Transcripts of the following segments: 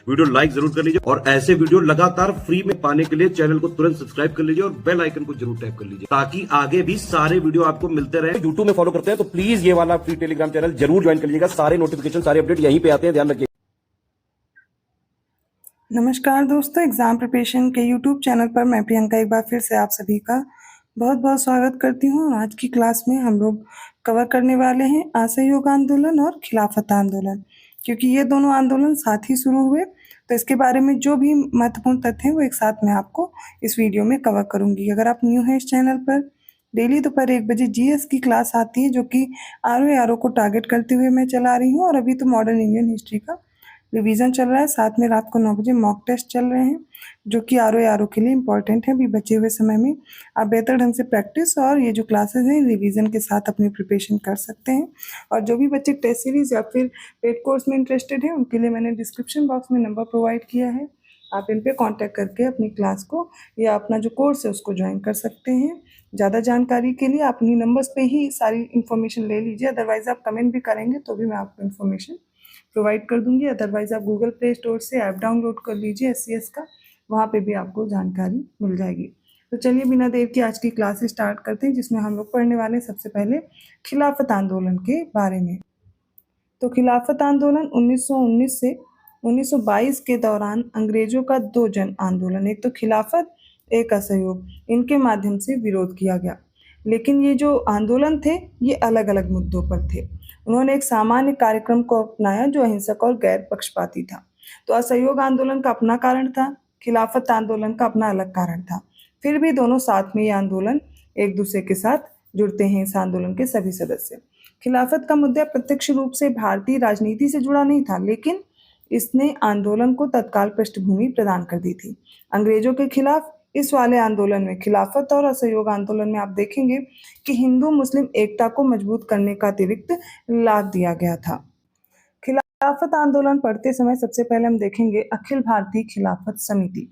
Video like जरूर कर लीजिए और ऐसे वीडियो लगातार फ्री में पाने के लिए चैनल को तुरंत सब्सक्राइब कर लीजिए और बेल आइकन को जरूर टैप कर लीजिए ताकि आगे भी सारे वीडियो आपको मिलते रहे। यूट्यूब में फॉलो करते हैं तो प्लीज ये वाला फ्री टेलीग्राम चैनल जरूर ज्वाइन कर लीजिएगा। सारे नोटिफिकेशन सारे अपडेट यहीं पे आते हैं, ध्यान रखिए। नमस्कार दोस्तों, एग्ज़ाम प्रिपरेशन के यूट्यूब चैनल पर मैं प्रियंका एक बार फिर से आप सभी का बहुत बहुत स्वागत करती हूँ। आज की क्लास में हम लोग कवर करने वाले हैं असहयोग आंदोलन और खिलाफत आंदोलन। क्योंकि ये दोनों आंदोलन साथ ही शुरू हुए तो इसके बारे में जो भी महत्वपूर्ण तथ्य हैं वो एक साथ मैं आपको इस वीडियो में कवर करूँगी। अगर आप न्यू हैं इस चैनल पर, डेली दोपहर 1 बजे जीएस की क्लास आती है जो कि आरओ को टारगेट करते हुए मैं चला रही हूँ। और अभी तो मॉडर्न इंडियन हिस्ट्री का रिवीजन चल रहा है, साथ में रात को 9 बजे मॉक टेस्ट चल रहे हैं जो कि आरओ के लिए इम्पॉर्टेंट है। अभी बचे हुए समय में आप बेहतर ढंग से प्रैक्टिस और ये जो क्लासेस हैं रिवीजन के साथ अपनी प्रिपरेशन कर सकते हैं। और जो भी बच्चे टेस्ट सीरीज या फिर पेड कोर्स में इंटरेस्टेड हैं उनके लिए मैंने डिस्क्रिप्शन बॉक्स में नंबर प्रोवाइड किया है, आप इन पर कॉन्टैक्ट करके अपनी क्लास को या अपना जो कोर्स है उसको ज्वाइन कर सकते हैं। ज़्यादा जानकारी के लिए आप इन्हीं नंबर्स पे ही सारी इन्फॉर्मेशन ले लीजिए, अदरवाइज़ आप कमेंट भी करेंगे तो भी मैं आपको इन्फॉर्मेशन प्रोवाइड कर दूंगी। अदरवाइज़ आप गूगल प्ले स्टोर से ऐप डाउनलोड कर लीजिए SCS का, वहाँ पे भी आपको जानकारी मिल जाएगी। तो चलिए बिना देर के आज की क्लास स्टार्ट करते हैं जिसमें हम लोग पढ़ने वाले सबसे पहले खिलाफत आंदोलन के बारे में। तो खिलाफत आंदोलन 1919 से 1922 के दौरान अंग्रेजों का 2 जन आंदोलन, एक तो खिलाफत एक असहयोग, इनके माध्यम से विरोध किया गया। लेकिन ये जो आंदोलन थे ये अलग अलग मुद्दों पर थे। उन्होंने एक सामान्य कार्यक्रम को अपनाया जो अहिंसक और गैर पक्षपाती था। तो असहयोग आंदोलन का अपना कारण था, खिलाफत आंदोलन का अपना अलग कारण था। फिर भी दोनों साथ में ये आंदोलन एक दूसरे के साथ जुड़ते हैं, इस आंदोलन के सभी सदस्य। खिलाफत का मुद्दा प्रत्यक्ष रूप से भारतीय राजनीति से जुड़ा नहीं था, लेकिन इसने आंदोलन को तत्काल पृष्ठभूमि प्रदान कर दी थी अंग्रेजों के खिलाफ। इस वाले आंदोलन में खिलाफत और असहयोग आंदोलन में आप देखेंगे कि हिंदू मुस्लिम एकता को मजबूत करने का अतिरिक्त लाभ दिया गया था। खिलाफत आंदोलन पढ़ते समय सबसे पहले हम देखेंगे अखिल भारतीय खिलाफत समिति।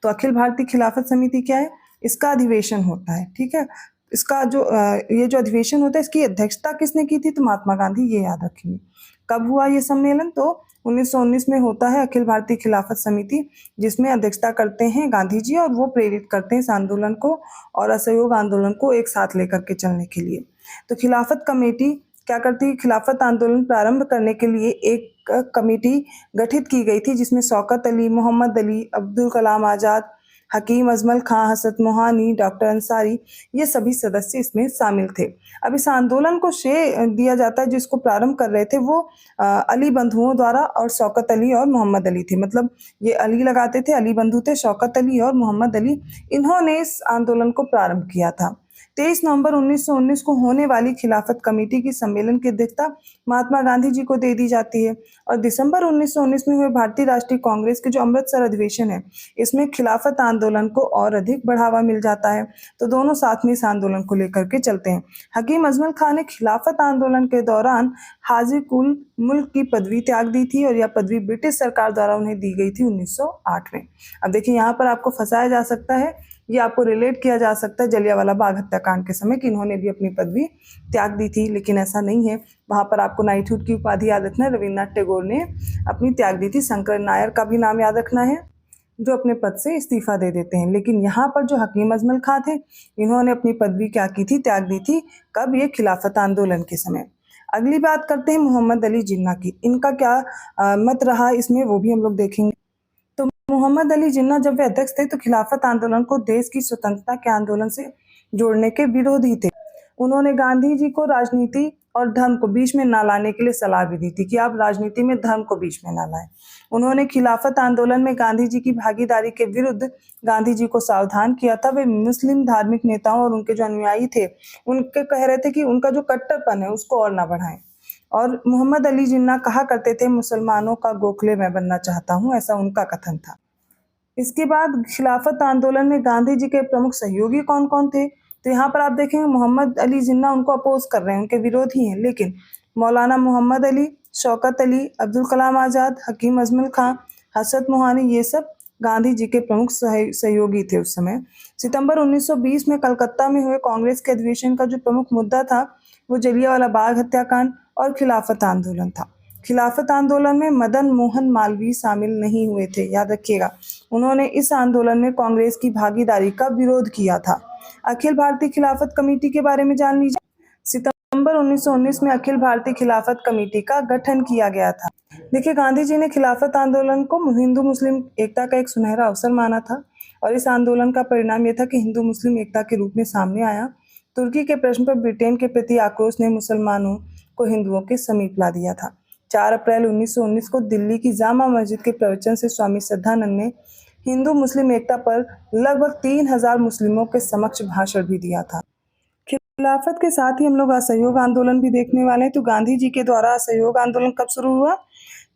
तो अखिल भारतीय खिलाफत समिति क्या है? इसका अधिवेशन होता है, ठीक है। इसका जो ये जो अधिवेशन होता है इसकी अध्यक्षता किसने की थी? तो महात्मा गांधी, ये याद रखिए। कब हुआ ये सम्मेलन? तो 1919 में होता है अखिल भारतीय खिलाफत समिति, जिसमें अध्यक्षता करते हैं गांधी जी और वो प्रेरित करते हैं इस आंदोलन को और असहयोग आंदोलन को एक साथ लेकर के चलने के लिए। तो खिलाफत कमेटी क्या करती है? खिलाफत आंदोलन प्रारंभ करने के लिए एक कमेटी गठित की गई थी जिसमें शौकत अली, मोहम्मद अली, अब्दुल कलाम आज़ाद, हकीम अजमल खां, हसरत मोहानी, डॉक्टर अंसारी, ये सभी सदस्य इसमें शामिल थे। अब इस आंदोलन को श्रेय दिया जाता है, जिसको प्रारंभ कर रहे थे वो अली बंधुओं द्वारा और शौकत अली और मोहम्मद अली थे। मतलब ये अली लगाते थे, अली बंधु थे, शौकत अली और मोहम्मद अली, इन्होंने इस आंदोलन को प्रारंभ किया था। 23 नवंबर 1919 को होने वाली खिलाफत कमेटी की सम्मेलन की अध्यक्षता महात्मा गांधी जी को दे दी जाती है और दिसंबर 1919 में हुए भारतीय राष्ट्रीय कांग्रेस के जो अमृतसर अधिवेशन है इसमें खिलाफत आंदोलन को और अधिक बढ़ावा मिल जाता है। तो दोनों साथ में इस आंदोलन को लेकर के चलते हैं। हकीम अजमल खान ने खिलाफत आंदोलन के दौरान हाजी कुल मुल्क की पदवी त्याग दी थी और यह पदवी ब्रिटिश सरकार द्वारा उन्हें दी गई थी 1908 में। अब देखिए यहाँ पर आपको फंसाया जा सकता है, ये आपको रिलेट किया जा सकता है जलियांवाला बाग हत्याकांड के समय कि इन्होंने भी अपनी पदवी त्याग दी थी, लेकिन ऐसा नहीं है। वहाँ पर आपको नाइटहुड की उपाधि याद रखना है, रविन्द्रनाथ टैगोर ने अपनी त्याग दी थी। शंकर नायर का भी नाम याद रखना है जो अपने पद से इस्तीफा दे देते हैं। लेकिन यहाँ पर जो हकीम अजमल खां थे इन्होंने अपनी पदवी क्या की थी? त्याग दी थी। कब? ये खिलाफत आंदोलन के समय। अगली बात करते हैं मोहम्मद अली जिन्ना की। इनका क्या मत रहा इसमें वो भी हम लोग देखेंगे। मोहम्मद अली जिन्ना जब वे अध्यक्ष थे तो खिलाफत आंदोलन को देश की स्वतंत्रता के आंदोलन से जोड़ने के विरोधी थे। उन्होंने गांधी जी को राजनीति और धर्म को बीच में ना लाने के लिए सलाह भी दी थी कि आप राजनीति में धर्म को बीच में ना लाएं। उन्होंने खिलाफत आंदोलन में गांधी जी की भागीदारी के विरुद्ध गांधी जी को सावधान किया था। वे मुस्लिम धार्मिक नेताओं और उनके जो अनुयायी थे उनके कह रहे थे कि उनका जो कट्टरपन है उसको और ना बढ़ाएं। और मोहम्मद अली जिन्ना कहा करते थे मुसलमानों का गोखले मैं बनना चाहता हूँ, ऐसा उनका कथन था। इसके बाद खिलाफत आंदोलन में गांधी जी के प्रमुख सहयोगी कौन कौन थे? तो यहाँ पर आप देखेंगे मोहम्मद अली जिन्ना उनको अपोज कर रहे हैं, उनके विरोधी हैं, लेकिन मौलाना मोहम्मद अली, शौकत अली, अब्दुल कलाम आज़ाद, हकीम अजमल खां, हसरत मोहानी, ये सब गांधी जी के प्रमुख सहयोगी थे उस समय। सितंबर 1920 में कलकत्ता में हुए कांग्रेस के अधिवेशन का जो प्रमुख मुद्दा था वो जलियांवाला बाग हत्याकांड और खिलाफत आंदोलन था। खिलाफत आंदोलन में मदन मोहन मालवीय शामिल नहीं हुए थे, याद रखिएगा। उन्होंने इस आंदोलन में कांग्रेस की भागीदारी का विरोध किया था। अखिल भारतीय खिलाफत कमेटी के बारे में जान लीजिए। सितंबर 1919 में अखिल भारतीय खिलाफत कमेटी का गठन किया गया था। देखिए, गांधी जी ने खिलाफत आंदोलन को हिंदू मुस्लिम एकता का एक सुनहरा अवसर माना था और इस आंदोलन का परिणाम यह था कि हिंदू मुस्लिम एकता के रूप में सामने आया। तुर्की के प्रश्न पर ब्रिटेन के प्रति आक्रोश ने मुसलमानों को हिंदुओं के समीप ला दिया था। 4 अप्रैल 1919 को दिल्ली की जामा मस्जिद के प्रवचन से स्वामी श्रद्धानंद ने हिंदू मुस्लिम एकता पर लगभग 3000 मुस्लिमों के समक्ष भाषण भी दिया था। खिलाफत के साथ ही हम लोग असहयोग आंदोलन भी देखने वाले हैं। तो गांधी जी के द्वारा असहयोग आंदोलन कब शुरू हुआ?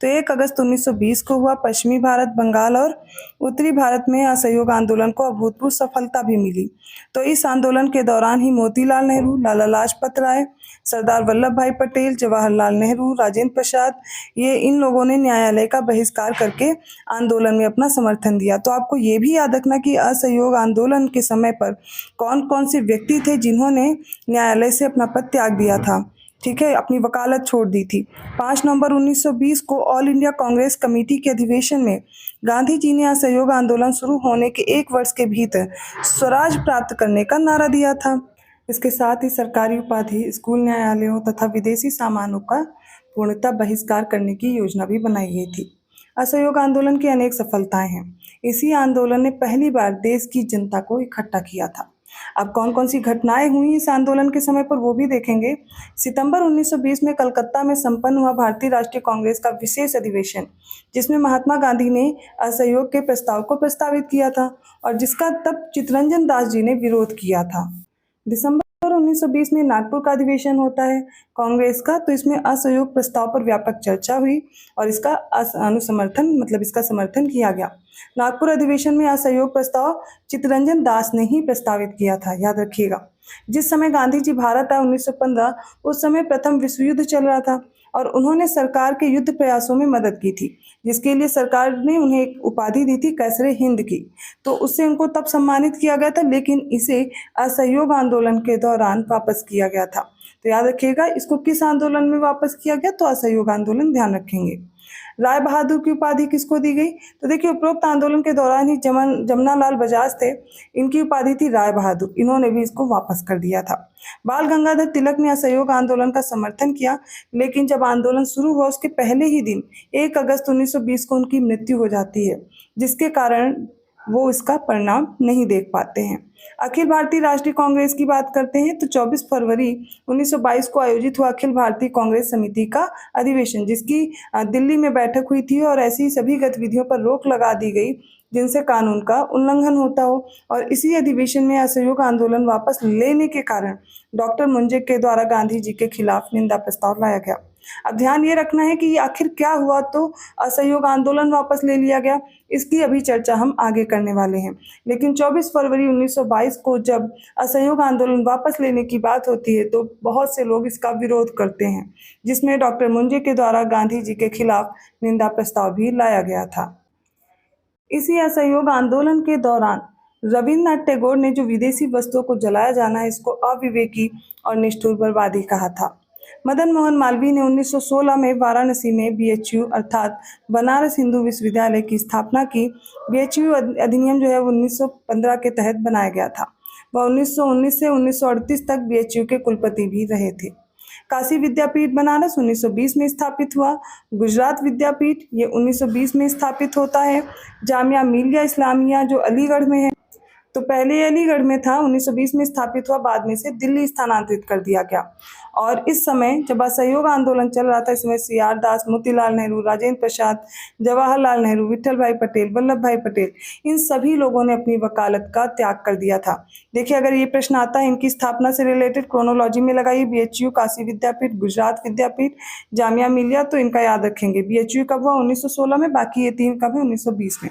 तो 1 अगस्त 1920 को हुआ। पश्चिमी भारत, बंगाल और उत्तरी भारत में असहयोग आंदोलन को अभूतपूर्व सफलता भी मिली। तो इस आंदोलन के दौरान ही मोतीलाल नेहरू, लाला लाजपत राय, सरदार वल्लभ भाई पटेल, जवाहरलाल नेहरू, राजेंद्र प्रसाद, ये इन लोगों ने न्यायालय का बहिष्कार करके आंदोलन में अपना समर्थन दिया। तो आपको ये भी याद रखना कि असहयोग आंदोलन के समय पर कौन कौन से व्यक्ति थे जिन्होंने न्यायालय से अपना पद त्याग दिया था, ठीक है, अपनी वकालत छोड़ दी थी। 5 नवंबर 1920 को ऑल इंडिया कांग्रेस कमेटी के अधिवेशन में गांधी जी ने असहयोग आंदोलन शुरू होने के 1 वर्ष के भीतर स्वराज प्राप्त करने का नारा दिया था। इसके साथ ही सरकारी उपाधि, स्कूल, न्यायालयों तथा विदेशी सामानों का पूर्णतः बहिष्कार करने की योजना भी बनाई गई थी। असहयोग आंदोलन की अनेक सफलताएं हैं। इसी आंदोलन ने पहली बार देश की जनता को इकट्ठा किया था। अब कौन कौन सी घटनाएं हुई इस आंदोलन के समय पर वो भी देखेंगे। सितंबर 1920 में कलकत्ता में संपन्न हुआ भारतीय राष्ट्रीय कांग्रेस का विशेष अधिवेशन, जिसमें महात्मा गांधी ने असहयोग के प्रस्ताव को प्रस्तावित किया था और जिसका तब चित्तरंजन दास जी ने विरोध किया था। दिसंबर 1920 में नागपुर का अधिवेशन होता है कांग्रेस का, तो इसमें असहयोग प्रस्ताव पर व्यापक चर्चा हुई और इसका इसका समर्थन किया गया। नागपुर अधिवेशन में असहयोग प्रस्ताव चित्तरंजन दास ने ही प्रस्तावित किया था, याद रखिएगा। जिस समय गांधी जी भारत आए 1915, उस समय प्रथम विश्व युद्ध चल रहा था और उन्होंने सरकार के युद्ध प्रयासों में मदद की थी, जिसके लिए सरकार ने उन्हें एक उपाधि दी थी, कैसरे हिंद की। तो उससे उनको तब सम्मानित किया गया था, लेकिन इसे असहयोग आंदोलन के दौरान वापस किया गया था। तो याद रखिएगा, इसको किस आंदोलन में वापस किया गया? तो असहयोग आंदोलन, ध्यान रखेंगे। राय बहादुर की उपाधि किसको दी गई? तो देखिए, उपरोक्त आंदोलन के दौरान ही जमनालाल बजाज थे, इनकी उपाधि थी राय बहादुर, इन्होंने भी इसको वापस कर दिया था। बाल गंगाधर तिलक ने असहयोग आंदोलन का समर्थन किया, लेकिन जब आंदोलन शुरू हुआ उसके पहले ही दिन 1 अगस्त 1920 को उनकी मृत्यु हो जाती है, जिसके कारण वो इसका परिणाम नहीं देख पाते हैं। अखिल भारतीय राष्ट्रीय कांग्रेस की बात करते हैं तो 24 फरवरी 1922 को आयोजित हुआ अखिल भारतीय कांग्रेस समिति का अधिवेशन, जिसकी दिल्ली में बैठक हुई थी और ऐसी सभी गतिविधियों पर रोक लगा दी गई जिनसे कानून का उल्लंघन होता हो। और इसी अधिवेशन में असहयोग आंदोलन वापस लेने के कारण डॉक्टर मुंजे के द्वारा गांधी जी के खिलाफ निंदा प्रस्ताव लाया गया। अब ध्यान ये रखना है कि आखिर क्या हुआ तो असहयोग आंदोलन वापस ले लिया गया, इसकी अभी चर्चा हम आगे करने वाले हैं। लेकिन 24 फरवरी 1922 को जब असहयोग आंदोलन वापस लेने की बात होती है तो बहुत से लोग इसका विरोध करते हैं, जिसमें डॉक्टर मुंजे के द्वारा गांधी जी के खिलाफ निंदा प्रस्ताव भी लाया गया था। इसी असहयोग आंदोलन के दौरान रविन्द्रनाथ टैगोर ने जो विदेशी वस्तुओं को जलाया जाना है, इसको अविवेकी और निष्ठुर बर्बादी कहा था। मदन मोहन मालवीय ने 1916 में वाराणसी में BHU अर्थात बनारस हिंदू विश्वविद्यालय की स्थापना की। BHU अधिनियम जो है 1915 के तहत बनाया गया था। वह 1919 से 1938 तक BHU के कुलपति भी रहे थे। काशी विद्यापीठ बनारस 1920 में स्थापित हुआ। गुजरात विद्यापीठ ये 1920 में स्थापित होता है। जामिया मिलिया इस्लामिया जो अलीगढ़ में है, तो पहले अलीगढ़ में था, 1920 में स्थापित हुआ, बाद में से दिल्ली स्थानांतरित कर दिया गया। और इस समय जब असहयोग आंदोलन चल रहा था, इसमें CR दास, मोतीलाल नेहरू, राजेंद्र प्रसाद, जवाहरलाल नेहरू, विठल भाई पटेल, वल्लभ भाई पटेल, इन सभी लोगों ने अपनी वकालत का त्याग कर दिया था। देखिए, अगर ये प्रश्न आता है इनकी स्थापना से रिलेटेड क्रोनोलॉजी में लगाइए, BHU, काशी विद्यापीठ, गुजरात विद्यापीठ, जामिया मिलिया, तो इनका याद रखेंगे। BHU कब हुआ? 1916 में, बाकी ये 3 कब है? 1920 में।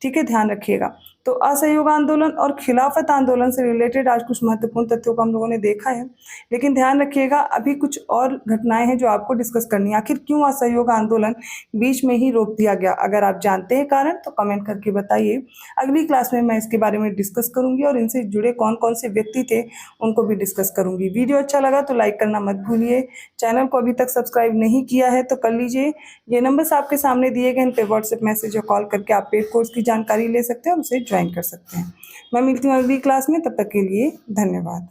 ठीक है, ध्यान रखिएगा। तो असहयोग आंदोलन और खिलाफत आंदोलन से रिलेटेड आज कुछ महत्वपूर्ण तथ्यों को हम लोगों ने देखा है, लेकिन ध्यान रखिएगा अभी कुछ और घटनाएं हैं जो आपको डिस्कस करनी है। आखिर क्यों असहयोग आंदोलन बीच में ही रोक दिया गया? अगर आप जानते हैं कारण तो कमेंट करके बताइए। अगली क्लास में मैं इसके बारे में डिस्कस करूंगी और इनसे जुड़े कौन कौन से व्यक्ति थे उनको भी डिस्कस करूंगी। वीडियो अच्छा लगा तो लाइक करना मत भूलिए। चैनल को अभी तक सब्सक्राइब नहीं किया है तो कर लीजिए। ये नंबर्स आपके सामने दिए गए, इन पे व्हाट्सएप मैसेज या कॉल करके आप पेड कोर्स की जानकारी ले सकते हैं और उसे ज्वाइन कर सकते हैं। मैं मिलती हूँ अगली क्लास में, तब तक के लिए धन्यवाद।